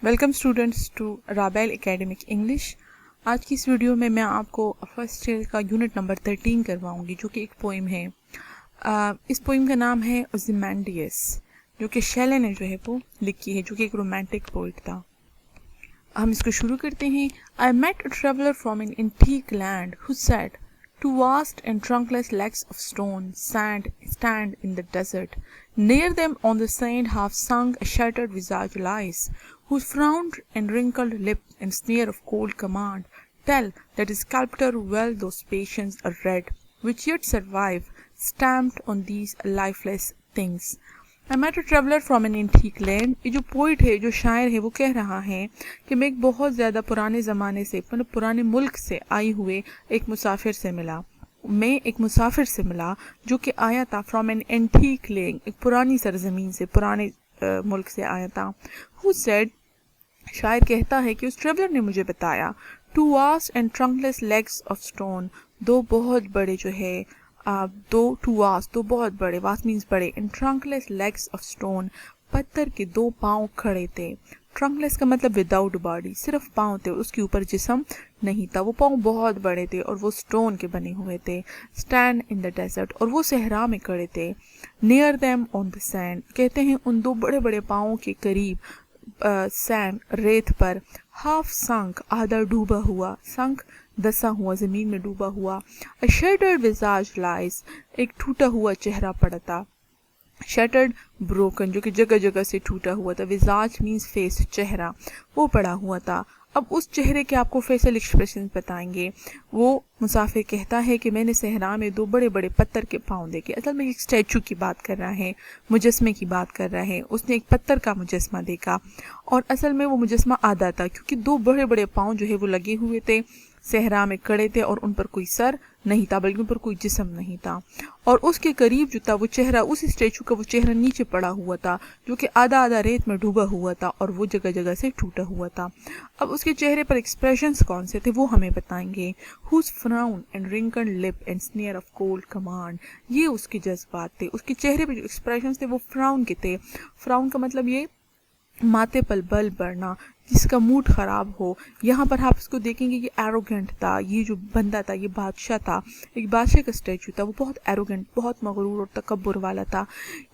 Welcome students to Rabel academic English. आज की इस वीडियो में मैं आपको फर्स्ट ईयर का यूनिट नंबर 13 करवाऊंगी, जो कि एक पोइम है। इस पोइम का नाम है ओज़िमैंडियस, जो कि शेले ने जो है वो लिखी है, जो कि एक रोमांटिक पोइट था। हम इसको शुरू करते हैं। I met a traveller from an antique land who said, Two vast and trunkless legs of stone stand in the desert. Near them on the sand half-sunk a shattered visage lies, whose frowned and wrinkled lip and sneer of cold command tell that his sculptor well those patience are read, which yet survive, stamped on these lifeless things. I met a traveler from an antique land. ये जो poet है, जो शायर है, वो कह रहा है कि मैं एक बहुत ज़्यादा पुराने ज़माने से, मतलब पुराने मुल्क से आई हुए एक मुसाफिर से मिला। मैं एक मुसाफिर से मिला जो कि आया था फ्रॉम एन एंटीक लैंड, एक पुरानी सरजमीन से, पुराने मुल्क से आया था। Who said, शायर कहता है कि उस ट्रेवलर ने मुझे बताया, Two vast and trunkless legs of stone, दो बहुत बड़े जो है दो बहुत बड़े, वास्ट मीन्स बड़े, and trunkless legs of stone, पत्थर के दो पाँव खड़े थे। ट्रंकलेस का मतलब विदाउट बॉडी, सिर्फ पाँव थे, उसके ऊपर जिस्म नहीं था। वो पाँव बहुत बड़े थे और वो स्टोन के बने हुए थे। स्टैंड इन द डेजर्ट, और वो सहरा में खड़े थे। Near them on the sand, कहते हैं उन दो बड़े बड़े पाँवों के करीब सैंड, रेत पर, हाफ संक, आधा डूबा हुआ, संक दसा हुआ, जमीन में डूबा हुआ। अ शटर्ड विजाज लाइज, एक टूटा हुआ चेहरा पड़ा था। शटर्ड ब्रोकन, जो कि जगह जगह से टूटा हुआ था। विजाज मीन्स फेस, चेहरा, वो पड़ा हुआ था। अब उस चेहरे के आपको फेशियल एक्सप्रेशन बताएंगे। वो मुसाफिर कहता है कि मैंने सहरा में दो बड़े बड़े पत्थर के पाँव देखे। असल में एक स्टैचू की बात कर रहा है, मुजस्मे की बात कर रहा है। उसने एक पत्थर का मुजस्मा देखा और असल में वो मुजस्मा आधा था, क्योंकि दो बड़े बड़े पाँव जो है वो लगे हुए थे, सहरा में खड़े थे और उन पर कोई सर नहीं था, बल्कि उन पर कोई जिस्म नहीं था। और उसके करीब जो था वो चेहरा, उस स्टैचू का वो चेहरा नीचे पड़ा हुआ था, जो कि आधा आधा रेत में डूबा हुआ था और वो जगह जगह से टूटा हुआ था। अब उसके चेहरे पर एक्सप्रेशंस कौन से थे वो हमें बताएंगे। Whose frown and wrinkled lip and sneer of cold command, ये उसके जज्बात थे। उसके चेहरे पर जो एक्सप्रेशंस थे वो फ्राउन के थे। फ्राउन का मतलब ये माथे पर बल बढ़ना, जिसका मूड ख़राब हो। यहाँ पर आप इसको देखेंगे कि एरोगेंट था, ये जो बंदा था ये बादशाह था, एक बादशाह का स्टैचू था। वो बहुत एरोगेंट, बहुत मगरूर और तकब्बुर वाला था।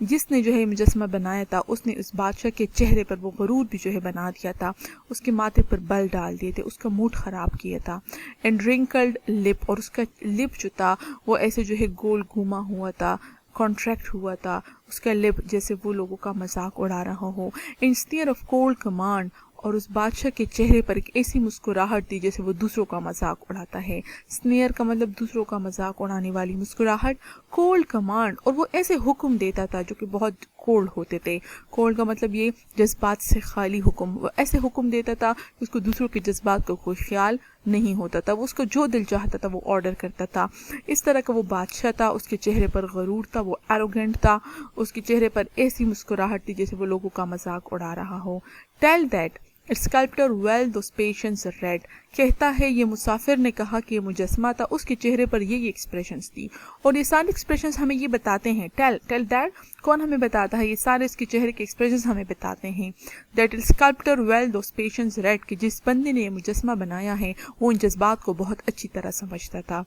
जिसने जो है मुजस्मा बनाया था, उसने उस बादशाह के चेहरे पर वो गरूर भी जो है बना दिया था, उसके माथे पर बल डाल दिए थे, उसका मूड ख़राब किया था। एंड रिंकल्ड लिप, और उसका लिप जो था वो ऐसे जो है गोल घूमा हुआ था, कॉन्ट्रैक्ट हुआ था उसका लिप, जैसे वो लोगों का मजाक उड़ा रहा हो। इन स्नेयर ऑफ कोल्ड कमांड, और उस बादशाह के चेहरे पर एक ऐसी मुस्कुराहट थी जैसे वो दूसरों का मजाक उड़ाता है। स्नेयर का मतलब दूसरों का मजाक उड़ाने वाली मुस्कुराहट। कोल्ड कमांड, और वो ऐसे हुक्म देता था जो कि बहुत कोल्ड होते थे। कोल्ड का मतलब ये जज्बात से खाली हुक्म, वो ऐसे हुक्म देता था कि उसको दूसरों के जज्बात का कोई ख्याल नहीं होता था। वो उसको जो दिल चाहता था वो ऑर्डर करता था। इस तरह का वो बादशाह था। उसके चेहरे पर गरूर था, वो एरोगेंट था। उसके चेहरे पर ऐसी मुस्कुराहट थी जैसे वो लोगों का मजाक उड़ा रहा हो। Tell that its sculptor well those passions read, कहता है ये मुसाफिर ने कहा कि ये मुजस्मा था, उसके चेहरे पर ये एक्सप्रेशंस थी। और ये सारे एक्सप्रेशंस हमें ये बताते हैं। टेल दैट कौन हमें बताता है? ये सारे इसके चेहरे के एक्सप्रेशंस हमें बताते हैं। That its sculptor well those passions red, कि जिस बंदे ने ये मुजस्मा बनाया है वो इन जज्बात को बहुत अच्छी तरह समझता था।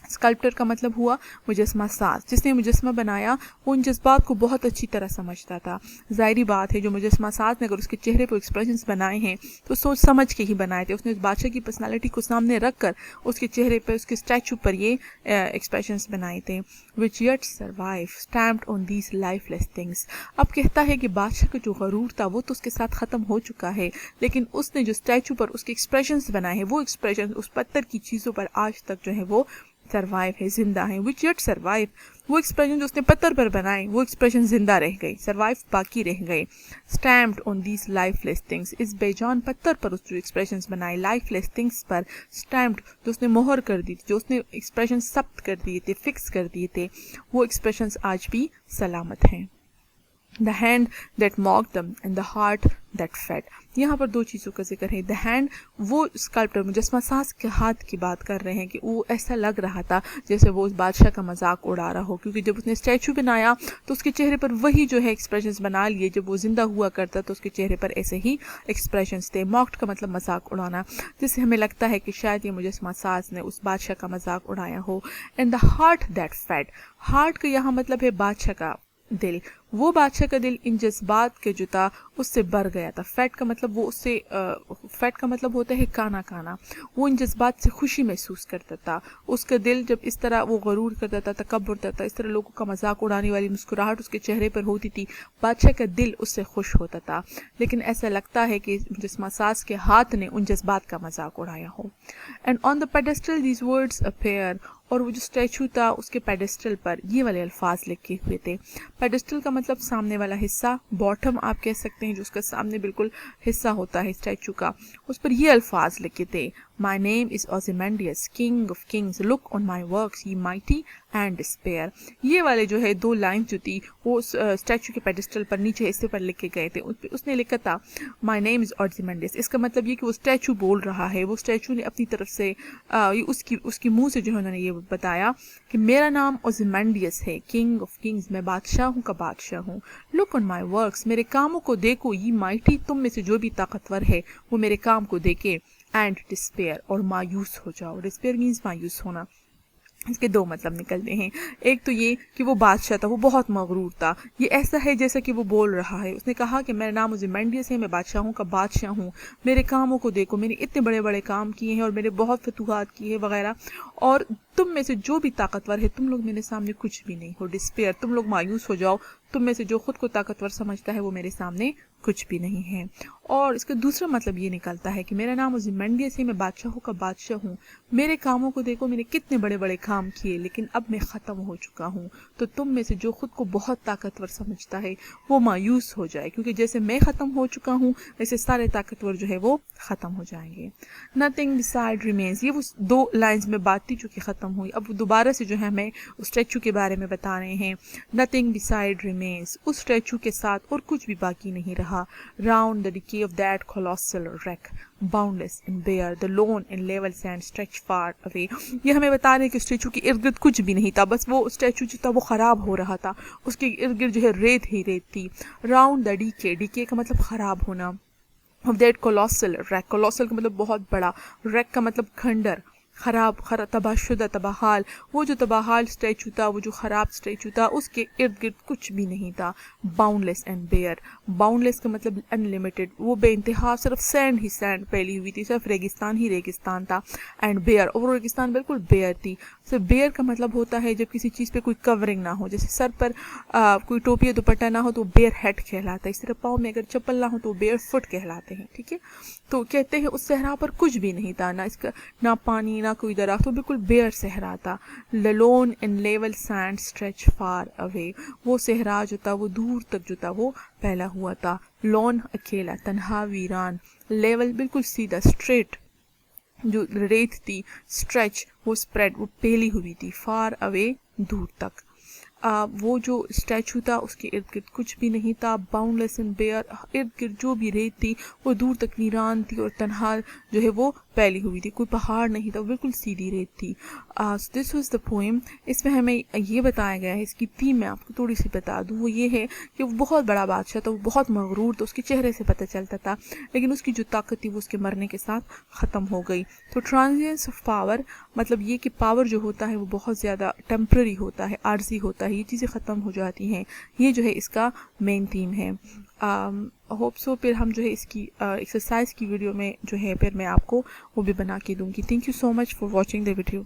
स्कल्प्टर का मतलब हुआ मुजस्मा साज, जिसने मुजस्मा बनाया वो उन जज्बात को बहुत अच्छी तरह समझता था। ज़ाहिरी बात है, जो मुजस्मा साज ने अगर उसके चेहरे पर एक्सप्रेशंस बनाए हैं तो सोच समझ के ही बनाए थे। उसने उस बादशाह की पर्सनालिटी को सामने रख कर उसके चेहरे पर, उसके स्टैचू पर ये एक्सप्रेशंस बनाए थे। Which yet survive, stamped on these lifeless things. अब कहता है कि बादशाह का जो गरूर था वो तो उसके साथ ख़त्म हो चुका है, लेकिन उसने जो स्टैचू पर उसके एक्सप्रेशंस बनाए हैं, वो एक्सप्रेशन उस पत्थर की चीज़ों पर आज तक जो है वो सर्वाइव है, जिंदा है। विच येट सर्वाइव, वो एक्सप्रेशन जो उसने पत्थर पर बनाए वो एक्सप्रेशन जिंदा रह गई, सर्वाइव बाकी रह गए। Stamped on these lifeless things, इस बेजान पत्थर पर उस जो एक्सप्रेशन बनाए, लाइफलेस थिंग्स पर स्टैम्प्ड, जो उसने मोहर कर दी थी, जो उसने एक्सप्रेशन सख्त कर दिए थे, फिक्स कर दिए थे, वो एक्सप्रेशन आज भी सलामत हैं। the hand that mocked them and the heart that fed. यहाँ पर दो चीज़ों का जिक्र है. the hand, वो स्कल्प्टर मुजस्मा साज के हाथ की बात कर रहे हैं कि वो ऐसा लग रहा था जैसे वो उस बादशाह का मजाक उड़ा रहा हो, क्योंकि जब उसने स्टैचू बनाया तो उसके चेहरे पर वही जो है एक्सप्रेशंस बना लिए. जब वो जिंदा हुआ करता तो उसके चेहरे पर ऐसे ही एक्सप्रेशंस थे. मॉक्ड का मतलब मजाक उड़ाना, जिससे हमें लगता है कि शायद ये मुजस्मा साज ने उस बादशाह का मजाक उड़ाया हो. And the heart that fed, heart का यहाँ मतलब है बादशाह का दिल. वो बादशाह का दिल इन जज्बात के जो था उससे भर गया था. फैट का मतलब वो उससे फैट का मतलब होता है काना काना. वो इन जज्बात से खुशी महसूस करता था. उसका दिल जब इस तरह वो गरूर करता था, तकब्बुर करता था, इस तरह लोगों का मजाक उड़ाने वाली मुस्कुराहट उसके चेहरे पर होती थी, बादशाह का दिल उससे खुश होता था. लेकिन ऐसा लगता है कि मुजस्मा साज के हाथ ने उन जज्बात का मजाक उड़ाया हो. And on the pedestal these words appear, और वो जो स्टैचू था उसके पेडेस्टल पर ये वाले अल्फाज लिखे हुए थे. पेडेस्टल का मतलब सामने वाला हिस्सा, बॉटम आप कह सकते हैं, जो उसका सामने बिल्कुल हिस्सा होता है स्टैचू का. उस पर ये अल्फाज लिखे थे, my name is Ozymandias king of kings, look on my works ye mighty and despair. ये वाले जो है दो लाइन जो थी वो स्टैचू के पेडेस्टल पर नीचे हिस्से पर लिखे गए थे. उसने लिखा था माई नेम इज ओजिमेंडियस. इसका मतलब ये कि वो स्टैचू बोल रहा है, वो स्टैचू ने अपनी तरफ से उसकी मुंह से जो है उन्होंने ये बताया कि मेरा नाम ओजिमेंडियस है, किंग ऑफ किंग्स, मैं बादशाह हूँ का बादशाह हूँ. लुक ऑन माई वर्क्स, मेरे कामों को देखो, ये माइटी, तुम में से जो भी ताकतवर है वो मेरे काम को देखे. एंड डिस्पेयर, और मायूस हो जाओ. डिस्पेयर मीन्स मायूस होना. इसके दो मतलब निकलते हैं. एक तो ये कि वो बादशाह था, वो बहुत मगरूर था. ये ऐसा है जैसा कि वो बोल रहा है. उसने कहा कि मेरा नाम ओजिमेंडियस है, मैं बादशाहों का बादशाह हूँ, मेरे कामों को देखो, मैंने इतने बड़े बड़े काम किए हैं और मैंने बहुत फतूहात किए हैं वगैरह, और तुम में से जो भी ताकतवर है तुम लोग मेरे सामने कुछ भी नहीं हो. डिस्पेयर, तुम लोग मायूस हो जाओ, तुम में से जो खुद को ताकतवर समझता है वो मेरे सामने कुछ भी नहीं है. और इसका दूसरा मतलब ये निकलता है कि मेरा नाम ओजिमेंडियस है, मैं बादशाहों का बादशाह हूँ, मेरे कामों को देखो, मैंने कितने बड़े बड़े काम किए लेकिन अब मैं ख़त्म हो चुका हूँ. तो तुम में से जो खुद को बहुत ताकतवर समझता है वो मायूस हो जाए, क्योंकि जैसे मैं ख़त्म हो चुका हूँ वैसे सारे ताकतवर जो है वो ख़त्म हो जाएंगे. नथिंग बिसाइड रिमेन्स, ये वो दो लाइन्स में बात थी जो कि ख़त्म हुई. अब दोबारा से जो है हमें उस स्टैचू के बारे में बता रहे हैं. नथिंग बिसाइड रिमेन्स, उस स्टैचू के साथ और कुछ भी बाकी नहीं रहा. Round the decay of that colossal wreck, boundless and bare, the lone and level sand stretch far away. ये हमें बता रहे हैं कि स्टैचू के इर्द गिर्द कुछ भी नहीं था, बस वो स्टैचू जो था वो ख़राब हो रहा था, उसके इर्द गिर्द जो है रेत ही रेत थी. राउंड द डीके, डीके का मतलब ख़राब होना. Of that colossal wreck, colossal का मतलब बहुत बड़ा, wreck का मतलब खंडर, ख़राब तबाहशुदा, तबाहाल. वो जो तबाहाल स्टैचू था, वो जो ख़राब स्टैचू था, उसके इर्द गिर्द कुछ भी नहीं था. बाउंडलेस एंड बेयर, बाउंडलेस का मतलब अनलिमिटेड, वो बेइंतहा सिर्फ सैंड ही सैंड फैली हुई थी, सिर्फ रेगिस्तान ही रेगिस्तान था. एंड बेयर, और वो रेगिस्तान बिल्कुल बेयर थी. सिर्फ बेयर का मतलब होता है जब किसी चीज़ पे कोई कवरिंग ना हो, जैसे सर पर कोई टोपी या दुपट्टा ना हो तो बेयर हेड कहलाता है. इस तरह पाँव में अगर चप्पल ना हो तो बेयर फुट कहलाते हैं. ठीक है, तो कहते हैं उस सहरा पर कुछ भी नहीं था, ना इसका ना पानी ना कोई दरख्त, तो बिल्कुल बेयर सहरा था. Loan and level sand stretch far away, वो सहरा जो था वो दूर तक जो था वो फैला हुआ था. लोन अकेला, तन्हा वीरान. लेवल बिल्कुल सीधा, स्ट्रेट जो रेत थी, स्ट्रेच वो स्प्रेड, वो फैली हुई थी. फार अवे, दूर तक. वो जो स्टैचू था उसके इर्द गिर्द कुछ भी नहीं था. बाउंडलेस एंड बेयर, इर्द गिर्द जो भी रेत थी वो दूर तक वीरान थी और तन्हा जो है वो फैली हुई थी. कोई पहाड़ नहीं था, बिल्कुल सीधी रेत थी. This was the poem. इसमें हमें ये बताया गया है, इसकी थीम मैं आपको थोड़ी सी बता दूँ. वो ये है कि वो बहुत बड़ा बादशाह था, वो बहुत मगरूर था, उसके चेहरे से पता चलता था, लेकिन उसकी जो ताकत थी वो उसके मरने के साथ ख़त्म हो गई. तो ट्रांजिएंस ऑफ पावर मतलब ये कि पावर जो होता है वो बहुत ज़्यादा टेम्प्रेरी होता है, आर्जी होता है, ये चीज़ें ख़त्म हो जाती हैं. ये जो है इसका मेन थीम है. होप सो फिर हम जो है इसकी एक्सरसाइज की वीडियो में जो है फिर मैं आपको वो भी बना के दूंगी. Thank you so much for watching the video.